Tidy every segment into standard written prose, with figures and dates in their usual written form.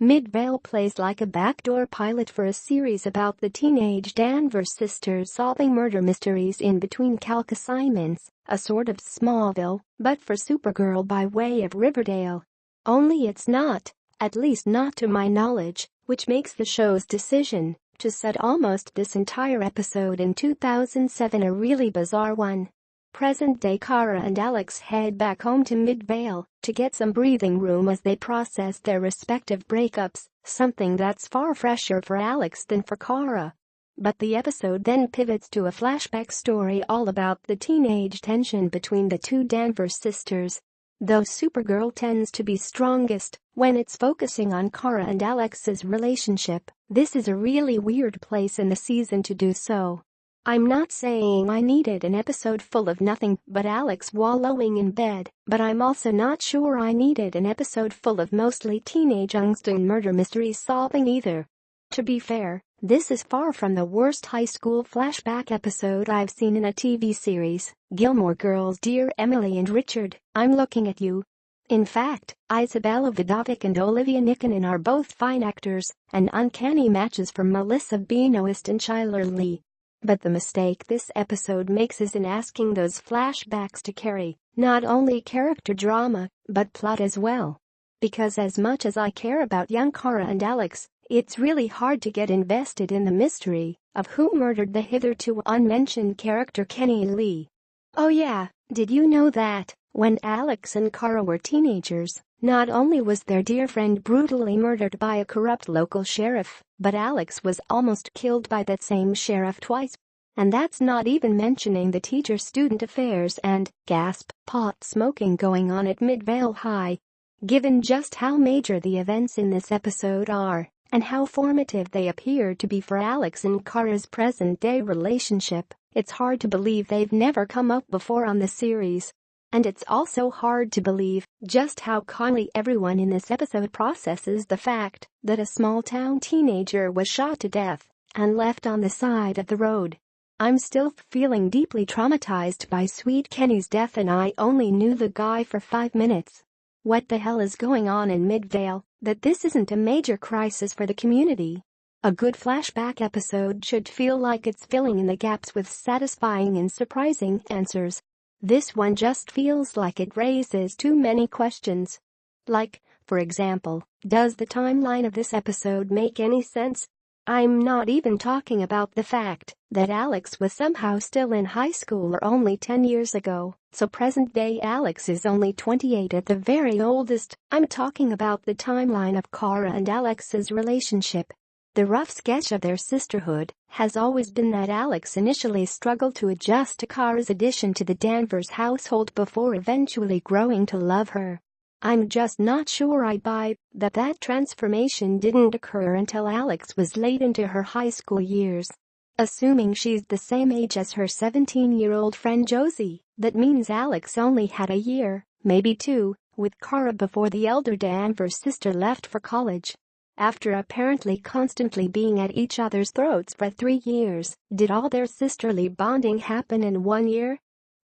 Midvale plays like a backdoor pilot for a series about the teenage Danvers sisters solving murder mysteries in between calc assignments, a sort of Smallville, but for Supergirl by way of Riverdale. Only it's not, at least not to my knowledge, which makes the show's decision to set almost this entire episode in 2007 a really bizarre one. Present-day Kara and Alex head back home to Midvale to get some breathing room as they process their respective breakups, something that's far fresher for Alex than for Kara. But the episode then pivots to a flashback story all about the teenage tension between the two Danvers sisters. Though Supergirl tends to be strongest when it's focusing on Kara and Alex's relationship, this is a really weird place in the season to do so. I'm not saying I needed an episode full of nothing but Alex wallowing in bed, but I'm also not sure I needed an episode full of mostly teenage angst and murder mystery solving either. To be fair, this is far from the worst high school flashback episode I've seen in a TV series. Gilmore Girls' Dear Emily and Richard, I'm looking at you. In fact, Isabella Vidovic and Olivia Nikonin are both fine actors and uncanny matches for Melissa Benoist and Chyler Lee. But the mistake this episode makes is in asking those flashbacks to carry not only character drama, but plot as well. Because as much as I care about young Kara and Alex, it's really hard to get invested in the mystery of who murdered the hitherto unmentioned character Kenny Lee. Oh yeah, did you know that when Alex and Kara were teenagers, not only was their dear friend brutally murdered by a corrupt local sheriff, but Alex was almost killed by that same sheriff twice. And that's not even mentioning the teacher-student affairs and, gasp, pot smoking going on at Midvale High. Given just how major the events in this episode are, and how formative they appear to be for Alex and Kara's present-day relationship, it's hard to believe they've never come up before on the series. And it's also hard to believe just how calmly everyone in this episode processes the fact that a small-town teenager was shot to death and left on the side of the road. I'm still feeling deeply traumatized by Sweet Kenny's death and I only knew the guy for 5 minutes. What the hell is going on in Midvale that this isn't a major crisis for the community? A good flashback episode should feel like it's filling in the gaps with satisfying and surprising answers. This one just feels like it raises too many questions. Like, for example, does the timeline of this episode make any sense? I'm not even talking about the fact that Alex was somehow still in high school or only 10 years ago, so present-day Alex is only 28 at the very oldest. I'm talking about the timeline of Kara and Alex's relationship. The rough sketch of their sisterhood has always been that Alex initially struggled to adjust to Kara's addition to the Danvers household before eventually growing to love her. I'm just not sure I buy that transformation didn't occur until Alex was late into her high school years. Assuming she's the same age as her 17-year-old friend Josie, that means Alex only had a year, maybe 2, with Kara before the elder Danvers sister left for college. After apparently constantly being at each other's throats for 3 years, did all their sisterly bonding happen in 1 year?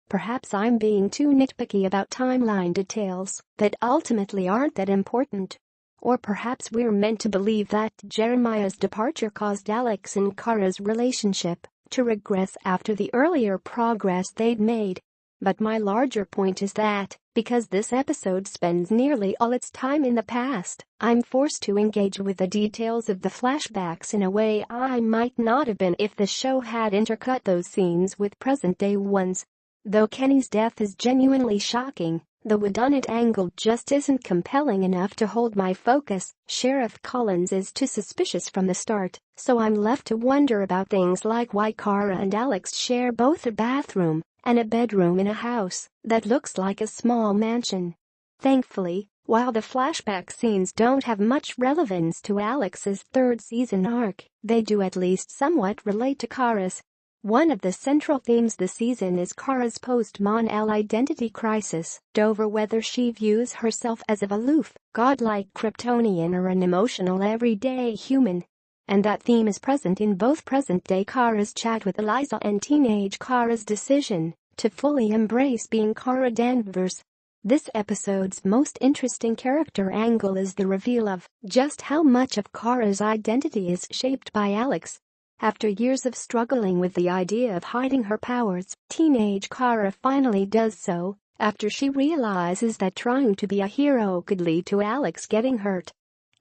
Perhaps I'm being too nitpicky about timeline details that ultimately aren't that important. Or perhaps we're meant to believe that Jeremiah's departure caused Alex and Kara's relationship to regress after the earlier progress they'd made. But my larger point is that, because this episode spends nearly all its time in the past, I'm forced to engage with the details of the flashbacks in a way I might not have been if the show had intercut those scenes with present-day ones. Though Kenny's death is genuinely shocking, the whodunit angle just isn't compelling enough to hold my focus. Sheriff Collins is too suspicious from the start, so I'm left to wonder about things like why Kara and Alex share both a bathroom and a bedroom in a house that looks like a small mansion. Thankfully, while the flashback scenes don't have much relevance to Alex's third season arc, they do at least somewhat relate to Kara's. One of the central themes this season is Kara's post-Mon-El identity crisis over whether she views herself as a aloof, godlike Kryptonian or an emotional everyday human. And that theme is present in both present-day Kara's chat with Eliza and teenage Kara's decision to fully embrace being Kara Danvers. This episode's most interesting character angle is the reveal of just how much of Kara's identity is shaped by Alex. After years of struggling with the idea of hiding her powers, teenage Kara finally does so, after she realizes that trying to be a hero could lead to Alex getting hurt.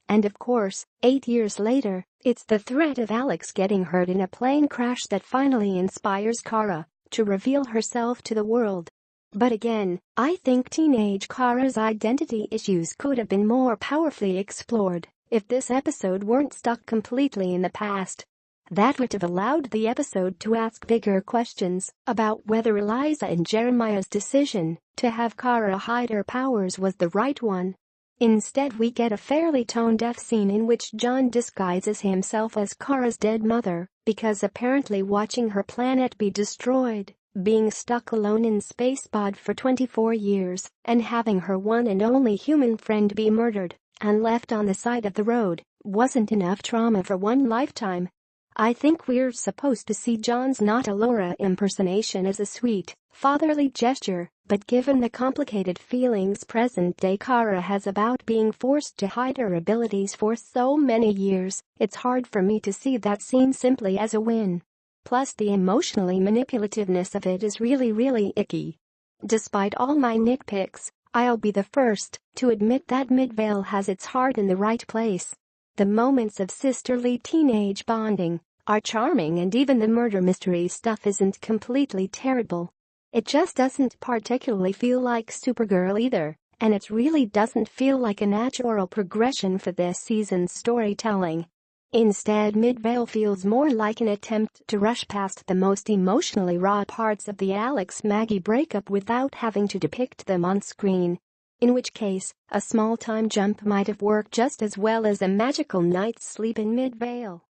And of course, 8 years later, it's the threat of Alex getting hurt in a plane crash that finally inspires Kara to reveal herself to the world. But again, I think teenage Kara's identity issues could have been more powerfully explored if this episode weren't stuck completely in the past. That would have allowed the episode to ask bigger questions about whether Eliza and Jeremiah's decision to have Kara hide her powers was the right one. Instead, we get a fairly tone-deaf scene in which John disguises himself as Kara's dead mother because apparently watching her planet be destroyed, being stuck alone in space pod for 24 years, and having her one and only human friend be murdered and left on the side of the road wasn't enough trauma for one lifetime. I think we're supposed to see John's Not a Laura impersonation as a sweet, fatherly gesture, but given the complicated feelings present-day Kara has about being forced to hide her abilities for so many years, it's hard for me to see that scene simply as a win. Plus, the emotionally manipulativeness of it is really icky. Despite all my nitpicks, I'll be the first to admit that Midvale has its heart in the right place. The moments of sisterly teenage bonding are charming, and even the murder mystery stuff isn't completely terrible. It just doesn't particularly feel like Supergirl either, and it really doesn't feel like a natural progression for this season's storytelling. Instead, Midvale feels more like an attempt to rush past the most emotionally raw parts of the Alex-Maggie breakup without having to depict them on screen. In which case, a small time jump might have worked just as well as a magical night's sleep in Midvale.